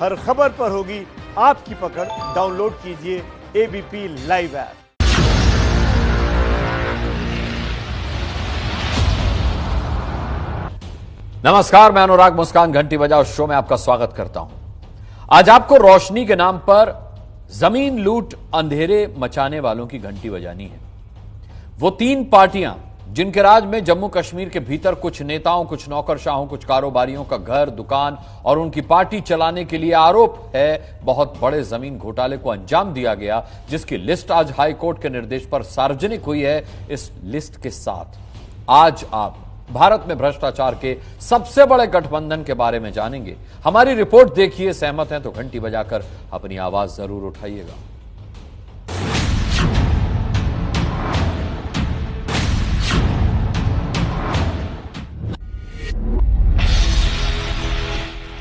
हर खबर पर होगी आपकी पकड़। डाउनलोड कीजिए एबीपी लाइव ऐप। नमस्कार, मैं अनुराग मुस्कान घंटी बजाओ शो में आपका स्वागत करता हूं। आज आपको रोशनी के नाम पर जमीन लूट अंधेरे मचाने वालों की घंटी बजानी है। वो तीन पार्टियां जिनके राज में जम्मू कश्मीर के भीतर कुछ नेताओं, कुछ नौकरशाहों, कुछ कारोबारियों का घर, दुकान और उनकी पार्टी चलाने के लिए आरोप है बहुत बड़े जमीन घोटाले को अंजाम दिया गया, जिसकी लिस्ट आज हाई कोर्ट के निर्देश पर सार्वजनिक हुई है। इस लिस्ट के साथ आज आप भारत में भ्रष्टाचार के सबसे बड़े गठबंधन के बारे में जानेंगे। हमारी रिपोर्ट देखिए, सहमत हैं तो घंटी बजाकर अपनी आवाज जरूर उठाइएगा।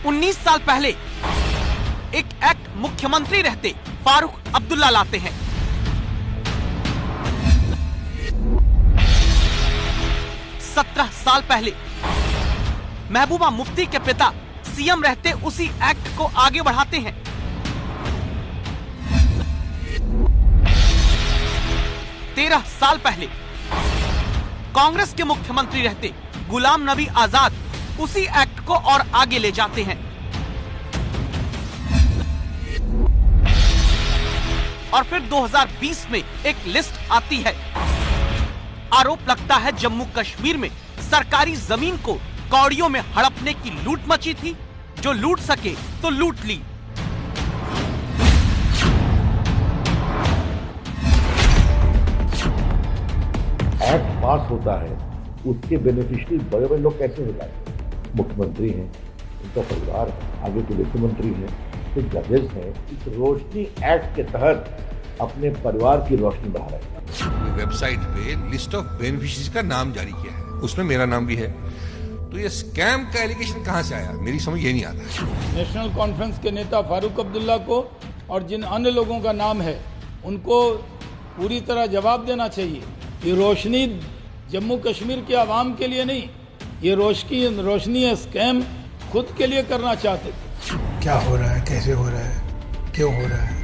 उन्नीस साल पहले एक एक्ट मुख्यमंत्री रहते फारूक अब्दुल्ला लाते हैं। सत्रह साल पहले महबूबा मुफ्ती के पिता सीएम रहते उसी एक्ट को आगे बढ़ाते हैं। 13 साल पहले कांग्रेस के मुख्यमंत्री रहते गुलाम नबी आजाद उसी एक्ट को और आगे ले जाते हैं। और फिर 2020 में एक लिस्ट आती है। आरोप लगता है जम्मू कश्मीर में सरकारी जमीन को कौड़ियों में हड़पने की लूट मची थी। जो लूट सके तो लूट ली। एक्ट पास होता है, उसके बेनिफिशियरी बड़े बड़े लोग कैसे हो जाते हैं? मुख्यमंत्री हैं, उनका परिवार है, आगे के वित्त मंत्री हैं, कुछ जजेस हैं। इस रोशनी एक्ट के तहत अपने परिवार की रोशनी बढ़ा रहे हैं। वेबसाइट पे लिस्ट ऑफ बेनिफिशियरीज का नाम जारी किया है, उसमें मेरा नाम भी है। तो ये स्कैम का एलिगेशन कहां से आया, मेरी समझ ये नहीं आता। नेशनल कॉन्फ्रेंस के नेता फारूक अब्दुल्ला को और जिन अन्य लोगों का नाम है उनको पूरी तरह जवाब देना चाहिए। ये रोशनी जम्मू कश्मीर के आवाम के लिए नहीं, ये रोशनी स्कैम खुद के लिए करना चाहते थे। क्या हो रहा है, कैसे हो रहा है, क्यों हो रहा है,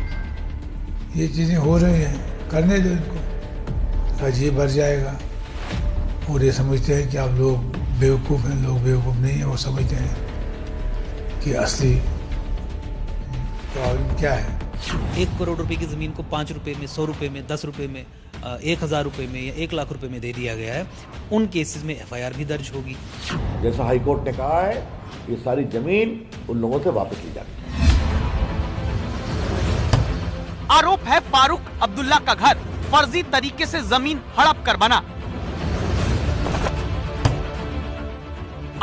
ये चीजें हो रही हैं, करने दो इनको, अजीब भर जाएगा। और ये समझते हैं कि आप लोग बेवकूफ़ हैं। लोग बेवकूफ़ नहीं है, वो समझते हैं कि असली प्रॉब्लम क्या है। 1 करोड़ रुपए की जमीन को 5 रुपए में, 100 रुपए में, 10 रुपए में, 1000 रुपए में या 1 लाख रुपए में दे दिया गया है। उन केसेस में एफआईआर भी दर्ज होगी। जैसा हाईकोर्ट ने कहा है, ये सारी जमीन उन लोगों से वापस ली जाती है। आरोप है फारूक अब्दुल्ला का घर फर्जी तरीके से जमीन हड़प कर बना।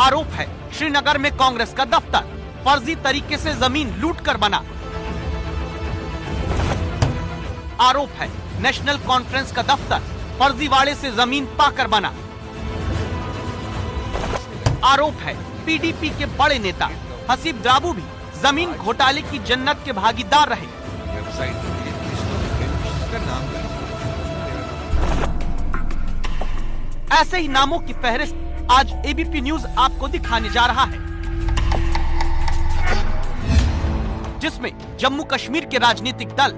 आरोप है श्रीनगर में कांग्रेस का दफ्तर फर्जी तरीके से जमीन लूट कर बना। आरोप है नेशनल कॉन्फ्रेंस का दफ्तर फर्जीवाड़े से जमीन पाकर बना। आरोप है पीडीपी के बड़े नेता हसीब द्राबू भी जमीन घोटाले की जन्नत के भागीदार रहे। वेबसाइट पे लिस्ट ऑफ बेनिफिशियरीज का नाम जारी किया है। ऐसे ही नामों की फहरिस्त आज एबीपी न्यूज आपको दिखाने जा रहा है, जिसमें जम्मू कश्मीर के राजनीतिक दल,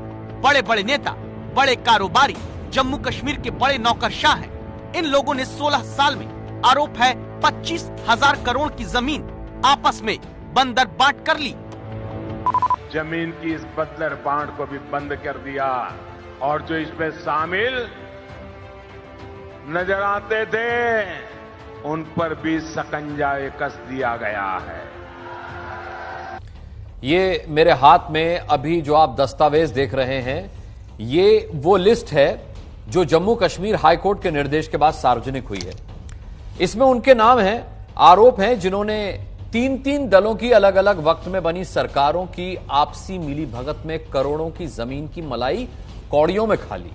बड़े बड़े नेता, बड़े कारोबारी, जम्मू कश्मीर के बड़े नौकरशाह हैं। इन लोगों ने 16 साल में आरोप है 25,000 करोड़ की जमीन आपस में बंदर बांट कर ली। जमीन की इस बदलर बांट को भी बंद कर दिया और जो इसमें शामिल नजर आते थे उन पर भी सकंजाए कस दिया गया है। ये मेरे हाथ में अभी जो आप दस्तावेज देख रहे हैं, ये वो लिस्ट है जो जम्मू कश्मीर हाईकोर्ट के निर्देश के बाद सार्वजनिक हुई है। इसमें उनके नाम हैं, आरोप हैं जिन्होंने 3-3 दलों की अलग अलग वक्त में बनी सरकारों की आपसी मिलीभगत में करोड़ों की जमीन की मलाई कौड़ियों में खा ली।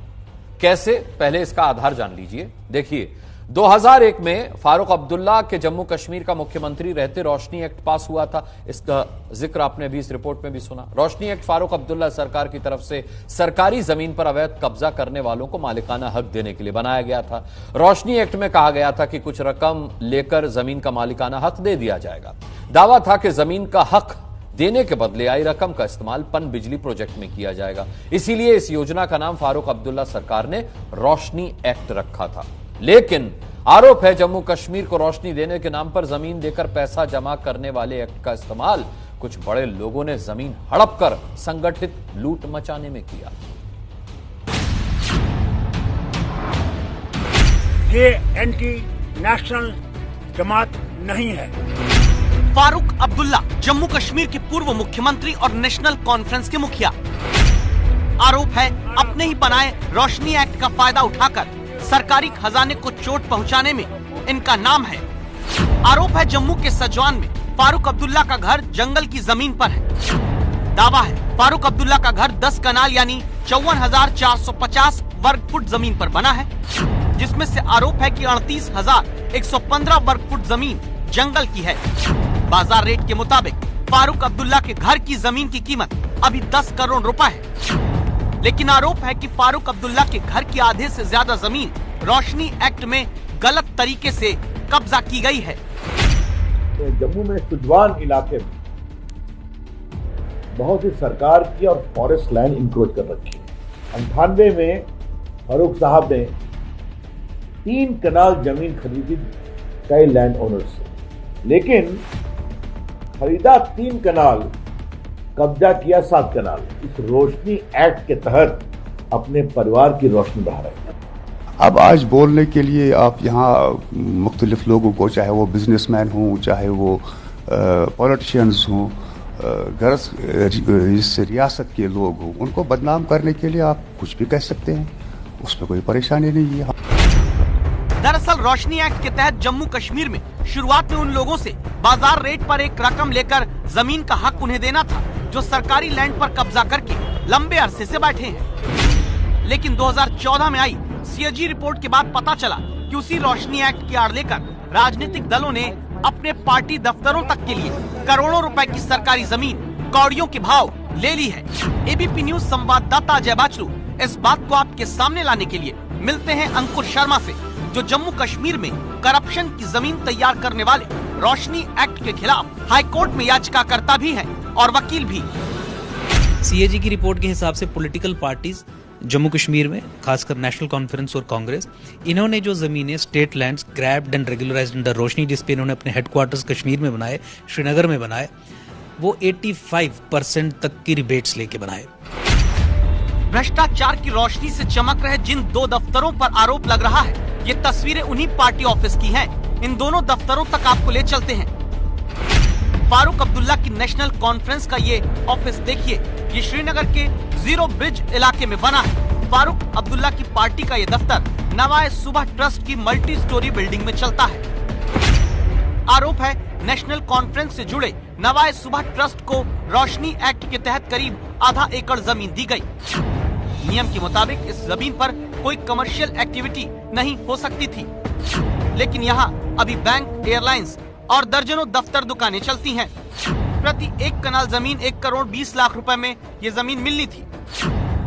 कैसे, पहले इसका आधार जान लीजिए। देखिए, 2001 में फारूक अब्दुल्ला के जम्मू कश्मीर का मुख्यमंत्री रहते रोशनी एक्ट पास हुआ था। इसका जिक्र आपने अभी इस रिपोर्ट में भी सुना। रोशनी एक्ट फारूक अब्दुल्ला सरकार की तरफ से सरकारी जमीन पर अवैध कब्जा करने वालों को मालिकाना हक देने के लिए बनाया गया था। रोशनी एक्ट में कहा गया था कि कुछ रकम लेकर जमीन का मालिकाना हक दे दिया जाएगा। दावा था कि जमीन का हक देने के बदले आई रकम का इस्तेमाल पन बिजली प्रोजेक्ट में किया जाएगा। इसीलिए इस योजना का नाम फारूक अब्दुल्ला सरकार ने रोशनी एक्ट रखा था। लेकिन आरोप है जम्मू कश्मीर को रोशनी देने के नाम पर जमीन देकर पैसा जमा करने वाले एक्ट का इस्तेमाल कुछ बड़े लोगों ने जमीन हड़प कर संगठित लूट मचाने में किया। ये एंटी नेशनल जमात नहीं है। फारूक अब्दुल्ला जम्मू कश्मीर के पूर्व मुख्यमंत्री और नेशनल कॉन्फ्रेंस के मुखिया। आरोप है अपने ही बनाए रोशनी एक्ट का फायदा उठाकर सरकारी खजाने को चोट पहुंचाने में इनका नाम है। आरोप है जम्मू के सजवान में फारूक अब्दुल्ला का घर जंगल की जमीन पर है। दावा है फारूक अब्दुल्ला का घर 10 कनाल यानी 54,450 वर्ग फुट जमीन पर बना है, जिसमें से आरोप है कि 38,115 वर्ग फुट जमीन जंगल की है। बाजार रेट के मुताबिक फारूक अब्दुल्ला के घर की जमीन की कीमत अभी 10 करोड़ रुपए है। लेकिन आरोप है कि फारूक अब्दुल्ला के घर की आधे से ज्यादा जमीन रोशनी एक्ट में गलत तरीके से कब्जा की गई है। जम्मू में सुजवान इलाके में बहुत ही सरकार की और फॉरेस्ट लैंड इंक्रोच कर रखी है। 98 में फारूक साहब ने 3 कनाल जमीन खरीदी कई लैंड ओनर से, लेकिन खरीदा 3 कनाल, कब्जा किया 7 कनाल। इस रोशनी एक्ट के तहत अपने परिवार की रोशनी बढ़ा रहे हैं। अब आज बोलने के लिए आप यहाँ मुख्तलिफ लोगों को, चाहे वो बिजनेसमैन हों, चाहे वो पॉलिटिशियंस हों, गरज इस रियासत के लोग हों, उनको बदनाम करने के लिए आप कुछ भी कह सकते हैं, उसमें कोई परेशानी नहीं है। दरअसल रोशनी एक्ट के तहत जम्मू कश्मीर में शुरुआत में उन लोगों से बाजार रेट पर एक रकम लेकर जमीन का हक उन्हें देना था जो सरकारी लैंड पर कब्जा करके लंबे अरसे से बैठे हैं। लेकिन 2014 में आई सीएजी रिपोर्ट के बाद पता चला कि उसी रोशनी एक्ट की आड़ लेकर राजनीतिक दलों ने अपने पार्टी दफ्तरों तक के लिए करोड़ों रुपए की सरकारी जमीन कौड़ियों के भाव ले ली है। एबीपी न्यूज संवाददाता अजय बाचलू इस बात को आपके सामने लाने के लिए मिलते हैं अंकुर शर्मा से, जो जम्मू कश्मीर में करप्शन की जमीन तैयार करने वाले रोशनी एक्ट के खिलाफ हाईकोर्ट में याचिकाकर्ता भी है और वकील भी। सीएजी की रिपोर्ट के हिसाब से पॉलिटिकल पार्टीज जम्मू कश्मीर में, खासकर नेशनल कॉन्फ्रेंस और कांग्रेस, इन्होंने जो जमीनें state lands grabbed and regularised under Roshni, जिसपे इन्होंने अपने हेडक्वार्टर्स कश्मीर में बनाए, श्रीनगर में बनाए, वो 85% तक की रिबेट्स लेके बनाए। भ्रष्टाचार की रोशनी से चमक रहे जिन 2 दफ्तरों पर आरोप लग रहा है, ये तस्वीरें उन्हीं पार्टी ऑफिस की हैं। इन दोनों दफ्तरों तक आपको ले चलते हैं। फारूक अब्दुल्ला की नेशनल कॉन्फ्रेंस का ये ऑफिस देखिए, ये श्रीनगर के जीरो ब्रिज इलाके में बना है। फारूक अब्दुल्ला की पार्टी का ये दफ्तर नवाए सुबह ट्रस्ट की मल्टी स्टोरी बिल्डिंग में चलता है। आरोप है नेशनल कॉन्फ्रेंस से जुड़े नवाए सुबह ट्रस्ट को रोशनी एक्ट के तहत करीब आधा एकड़ जमीन दी गई। नियम के मुताबिक इस जमीन पर कोई कमर्शियल एक्टिविटी नहीं हो सकती थी, लेकिन यहाँ अभी बैंक, एयरलाइंस और दर्जनों दफ्तर दुकानें चलती हैं। प्रति 1 कनाल जमीन 1 करोड़ 20 लाख रुपए में ये जमीन मिलनी थी,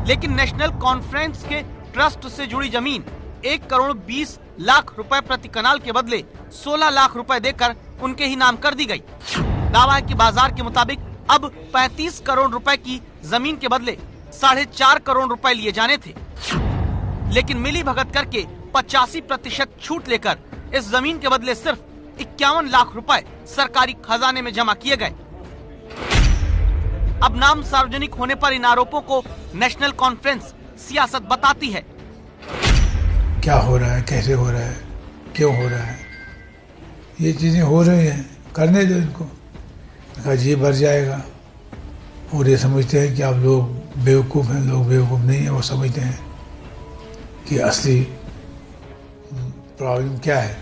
लेकिन नेशनल कॉन्फ्रेंस के ट्रस्ट से जुड़ी जमीन 1 करोड़ 20 लाख रुपए प्रति कनाल के बदले 16 लाख रुपए देकर उनके ही नाम कर दी गई। दावा है कि बाजार के मुताबिक अब 35 करोड़ रुपए की जमीन के बदले 4.5 करोड़ रुपए लिए जाने थे, लेकिन मिली भगत करके 85% छूट लेकर इस जमीन के बदले सिर्फ 51 लाख रुपए सरकारी खजाने में जमा किए गए। अब नाम सार्वजनिक होने पर इन आरोपों को नेशनल कॉन्फ्रेंस सियासत बताती है। क्या हो रहा है, कैसे हो रहा है, क्यों हो रहा है, ये चीजें हो रही हैं, करने दो इनको, जी भर जाएगा। और ये समझते हैं कि आप लोग बेवकूफ़ हैं। लोग बेवकूफ़ नहीं है, वो समझते हैं कि असली प्रॉब्लम क्या है,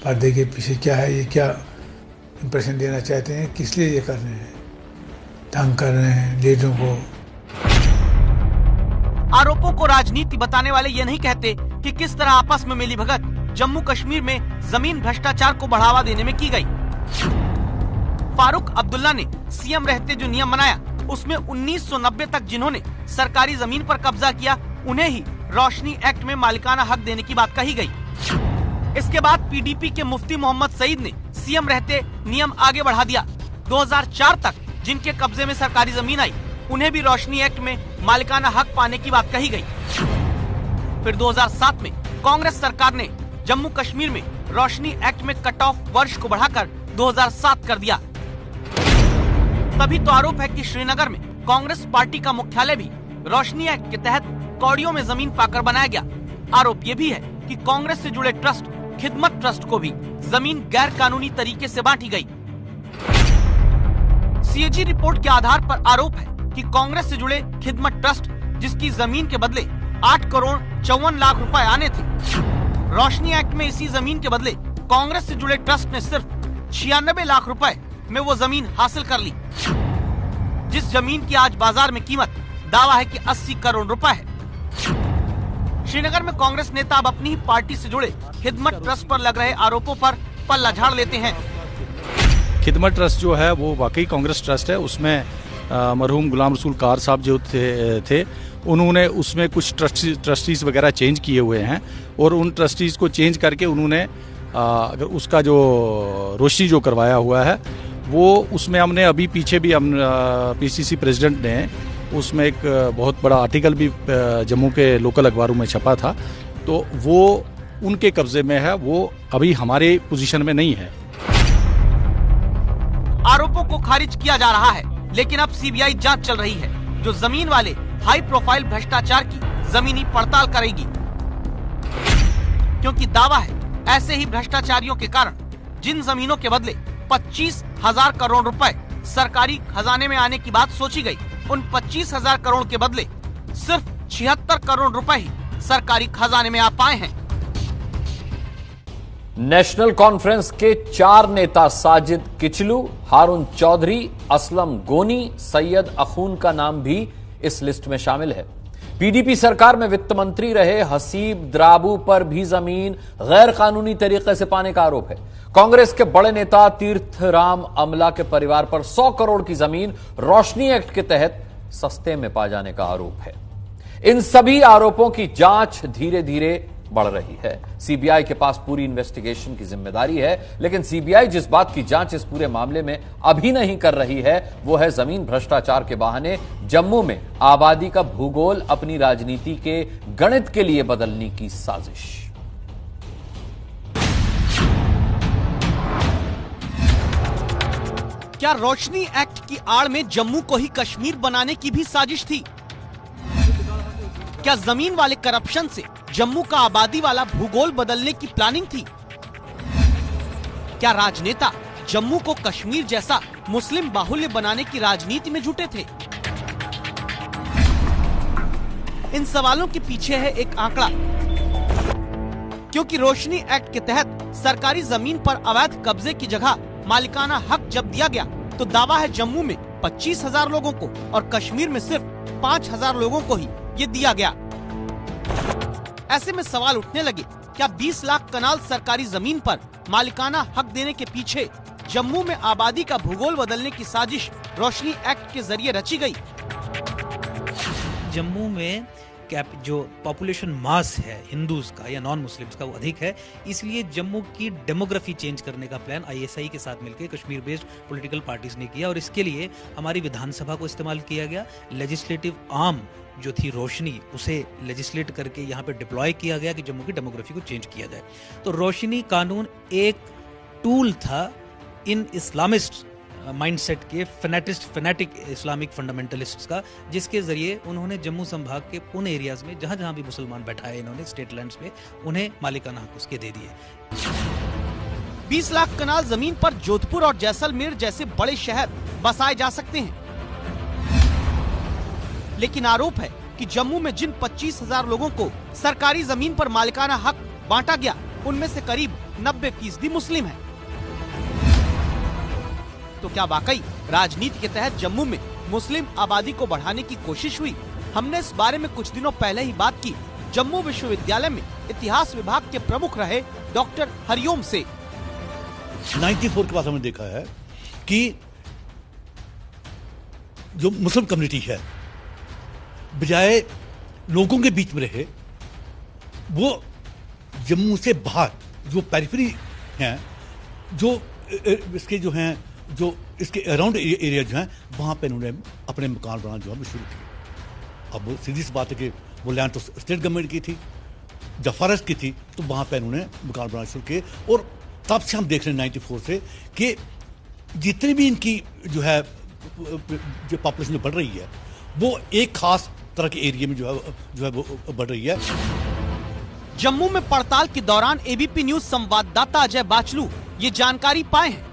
पर्दे के पीछे क्या है, ये क्या इंप्रेशन देना चाहते हैं, किस लिए ये कर रहे हैं, तंग कर रहे हैं लीडरों को। आरोपों को राजनीति बताने वाले ये नहीं कहते कि किस तरह आपस में मिली भगत जम्मू कश्मीर में जमीन भ्रष्टाचार को बढ़ावा देने में की गई। फारूक अब्दुल्ला ने सीएम रहते जो नियम बनाया, उसमें 1990 तक जिन्होंने सरकारी जमीन पर कब्जा किया, उन्हें ही रोशनी एक्ट में मालिकाना हक देने की बात कही गई। इसके बाद पीडीपी के मुफ्ती मोहम्मद सईद ने सीएम रहते नियम आगे बढ़ा दिया। 2004 तक जिनके कब्जे में सरकारी जमीन आई उन्हें भी रोशनी एक्ट में मालिकाना हक पाने की बात कही गई। फिर 2007 में कांग्रेस सरकार ने जम्मू कश्मीर में रोशनी एक्ट में कट ऑफ वर्ष को बढ़ाकर 2007 कर दिया। तभी तो आरोप है कि श्रीनगर में कांग्रेस पार्टी का मुख्यालय भी रोशनी एक्ट के तहत कौड़ियों में जमीन पाकर बनाया गया। आरोप ये भी है कि कांग्रेस से जुड़े ट्रस्ट खिदमत ट्रस्ट को भी जमीन गैर कानूनी तरीके से बांटी गई। सीएजी रिपोर्ट के आधार पर आरोप है कि कांग्रेस से जुड़े खिदमत ट्रस्ट जिसकी जमीन के बदले 8 करोड़ 54 लाख रुपए आने थे, रोशनी एक्ट में इसी जमीन के बदले कांग्रेस से जुड़े ट्रस्ट ने सिर्फ 96 लाख रुपए में वो जमीन हासिल कर ली, जिस जमीन की आज बाजार में कीमत दावा है कि 80 करोड़ रुपए है। श्रीनगर में कांग्रेस नेता अब अपनी ही पार्टी से जुड़े खिदमत ट्रस्ट पर लग रहे आरोपों पर पल्ला झाड़ लेते हैं। खिदमत ट्रस्ट जो है वो वाकई कांग्रेस ट्रस्ट है। उसमें मरहूम गुलाम रसूल कार साहब जो थे उन्होंने उसमें कुछ ट्रस्टीज वगैरह चेंज किए हुए हैं और उन ट्रस्टीज को चेंज करके उन्होंने अगर उसका जो रोशनी जो करवाया हुआ है वो उसमें हमने अभी पीछे भी हम पीसीसी प्रेसिडेंट ने उसमें एक बहुत बड़ा आर्टिकल भी जम्मू के लोकल अखबारों में छपा था, तो वो उनके कब्जे में है, वो अभी हमारे पोजीशन में नहीं है। आरोपों को खारिज किया जा रहा है, लेकिन अब सीबीआई जांच चल रही है जो जमीन वाले हाई प्रोफाइल भ्रष्टाचार की जमीनी पड़ताल करेगी, क्योंकि दावा है ऐसे ही भ्रष्टाचारियों के कारण जिन जमीनों के बदले 25,000 करोड़ रुपए सरकारी खजाने में आने की बात सोची गई, उन 25,000 करोड़ के बदले सिर्फ 76 करोड़ रुपए ही सरकारी खजाने में आ पाए हैं। नेशनल कॉन्फ्रेंस के 4 नेता साजिद किचलू, हारून चौधरी, असलम गोनी, सैयद अखून का नाम भी इस लिस्ट में शामिल है। पीडीपी सरकार में वित्त मंत्री रहे हसीब द्राबू पर भी जमीन गैर कानूनी तरीके से पाने का आरोप है। कांग्रेस के बड़े नेता तीर्थराम अमला के परिवार पर 100 करोड़ की जमीन रोशनी एक्ट के तहत सस्ते में पा जाने का आरोप है। इन सभी आरोपों की जांच धीरे धीरे बढ़ रही है। सीबीआई के पास पूरी इन्वेस्टिगेशन की जिम्मेदारी है, लेकिन सीबीआई जिस बात की जांच इस पूरे मामले में अभी नहीं कर रही है वो है जमीन भ्रष्टाचार के बहाने जम्मू में आबादी का भूगोल अपनी राजनीति के गणित के लिए बदलने की साजिश। क्या रोशनी एक्ट की आड़ में जम्मू को ही कश्मीर बनाने की भी साजिश थी? क्या जमीन वाले करप्शन से जम्मू का आबादी वाला भूगोल बदलने की प्लानिंग थी? क्या राजनेता जम्मू को कश्मीर जैसा मुस्लिम बाहुल्य बनाने की राजनीति में जुटे थे? इन सवालों के पीछे है एक आंकड़ा, क्योंकि रोशनी एक्ट के तहत सरकारी जमीन पर अवैध कब्जे की जगह मालिकाना हक जब दिया गया तो दावा है जम्मू में 25,000 लोगों को और कश्मीर में सिर्फ 5,000 लोगों को ही ये दिया गया। ऐसे में सवाल उठने लगे, क्या 20 लाख कनाल सरकारी जमीन पर मालिकाना हक देने के पीछे जम्मू में आबादी का भूगोल बदलने की साजिश रोशनी एक्ट के जरिए रची गई? जम्मू में जो पॉपुलेशन मास है हिंदूज का या नॉन मुस्लिम्स का वो अधिक है, इसलिए जम्मू की डेमोग्राफी चेंज करने का प्लान आईएसआई के साथ मिलकर कश्मीर बेस्ड पॉलिटिकल पार्टीज ने किया और इसके लिए हमारी विधानसभा को इस्तेमाल किया गया। लेजिस्लेटिव आर्म जो थी रोशनी, उसे लेजिस्लेट करके यहाँ पे डिप्लॉय किया गया कि जम्मू की डेमोग्राफी को चेंज किया जाए। तो रोशनी कानून एक टूल था इन इस्लामिस्ट माइंडसेट के फैनेटिक इस्लामिक फंडामेंटलिस्ट्स का, जिसके जरिए उन्होंने जम्मू संभाग के उन एरियाज में जहां जहां भी मुसलमान बैठाए इन्होंने स्टेट लैंड्स में, उन्हें मालिकाना हक उसके दे दिए। 20 लाख कनाल जमीन पर जोधपुर और जैसलमेर जैसे बड़े शहर बसाए जा सकते हैं, लेकिन आरोप है कि जम्मू में जिन 25,000 लोगों को सरकारी जमीन पर मालिकाना हक बांटा गया उनमें से करीब 90% मुस्लिम हैं। तो क्या वाकई राजनीति के तहत जम्मू में मुस्लिम आबादी को बढ़ाने की कोशिश हुई? हमने इस बारे में कुछ दिनों पहले ही बात की जम्मू विश्वविद्यालय में इतिहास विभाग के प्रमुख रहे डॉक्टर हरिओम से। 94 के बाद हमने देखा है कि जो मुस्लिम कम्युनिटी है बजाय लोगों के बीच में रहे, वो जम्मू से बाहर जो पेरिफेरी हैं, जो इसके जो हैं जो इसके अराउंड एरिया जो है वहाँ पे इन्होंने अपने मकान बनाना जो है शुरू किया। अब सीधी सी बात है कि वो लैंड तो स्टेट गवर्नमेंट की थी, जब फॉरेस्ट की थी, तो वहाँ पे इन्होंने मकान बनाना शुरू किए। और तब से हम देख रहे हैं 94 से कि जितनी भी इनकी जो है जो पॉपुलेशन जो बढ़ रही है वो एक खास तरह के एरिया में जो है वो बढ़ रही है। जम्मू में पड़ताल के दौरान एबीपी न्यूज संवाददाता अजय बाचलू ये जानकारी पाए हैं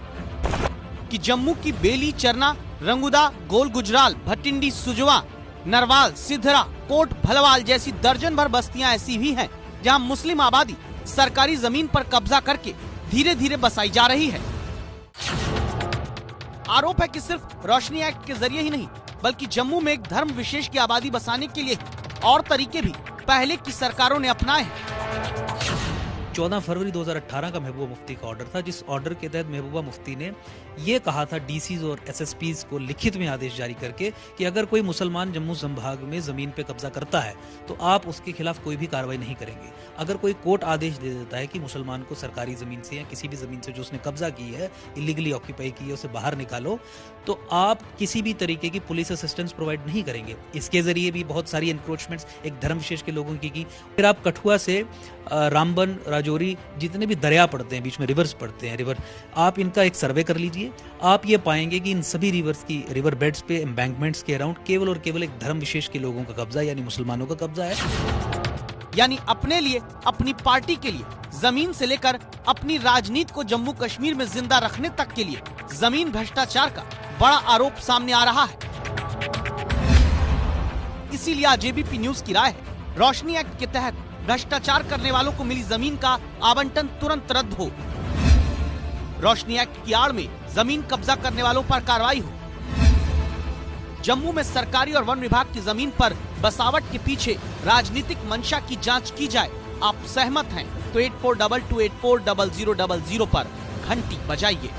कि जम्मू की बेली, चरना, रंगुदा, गोल गुजराल, भटिंडी, सुजवा, नरवाल, सिद्धरा, कोट भलवाल जैसी दर्जन भर बस्तियां ऐसी भी हैं जहां मुस्लिम आबादी सरकारी जमीन पर कब्जा करके धीरे धीरे बसाई जा रही है। आरोप है कि सिर्फ रोशनी एक्ट के जरिए ही नहीं बल्कि जम्मू में एक धर्म विशेष की आबादी बसाने के लिए और तरीके भी पहले की सरकारों ने अपनाए हैं। 14 फरवरी 2018 का महबूबा मुफ्ती का ऑर्डर था, जिस ऑर्डर के तहत महबूबा मुफ्ती ने ये कहा था डीसीज और एसएसपीज को लिखित में आदेश जारी करके कि अगर कोई मुसलमान जम्मू संभाग में जमीन पे कब्जा करता है तो आप उसके खिलाफ कोई भी कार्रवाई नहीं करेंगे। अगर कोई कोर्ट आदेश दे देता है कि मुसलमान को सरकारी जमीन से या किसी भी जमीन से जो उसने कब्जा की है, इलीगली ऑक्यूपाई की है, उसे बाहर निकालो, तो आप किसी भी तरीके की पुलिस असिस्टेंस प्रोवाइड नहीं करेंगे। इसके जरिए भी बहुत सारी एनक्रोचमेंट्स एक धर्म विशेष के लोगों की। फिर आप कठुआ से रामबन, राजौरी, जितने भी दरिया पड़ते हैं, बीच में रिवर्स पड़ते हैं, रिवर, आप इनका एक सर्वे कर लीजिए। आप ये पाएंगे कि इन सभी रिवर्स की रिवर बेड्स पे, एम्बैंकमेंट्स के अराउंड केवल और केवल एक धर्म विशेष के लोगों का कब्जा यानी मुसलमानों का कब्जा है। यानी अपने लिए, अपनी पार्टी के लिए जमीन से लेकर अपनी राजनीति को जम्मू कश्मीर में जिंदा रखने तक के लिए जमीन भ्रष्टाचार का बड़ा आरोप सामने आ रहा है। इसीलिए आज एबीपी न्यूज की राय है, रोशनी एक्ट के तहत भ्रष्टाचार करने वालों को मिली जमीन का आवंटन तुरंत रद्द हो, रोशनी एक्ट की आड़ में जमीन कब्जा करने वालों पर कार्रवाई हो, जम्मू में सरकारी और वन विभाग की जमीन पर बसावट के पीछे राजनीतिक मंशा की जांच की जाए। आप सहमत हैं तो 8422840000 पर घंटी बजाइए।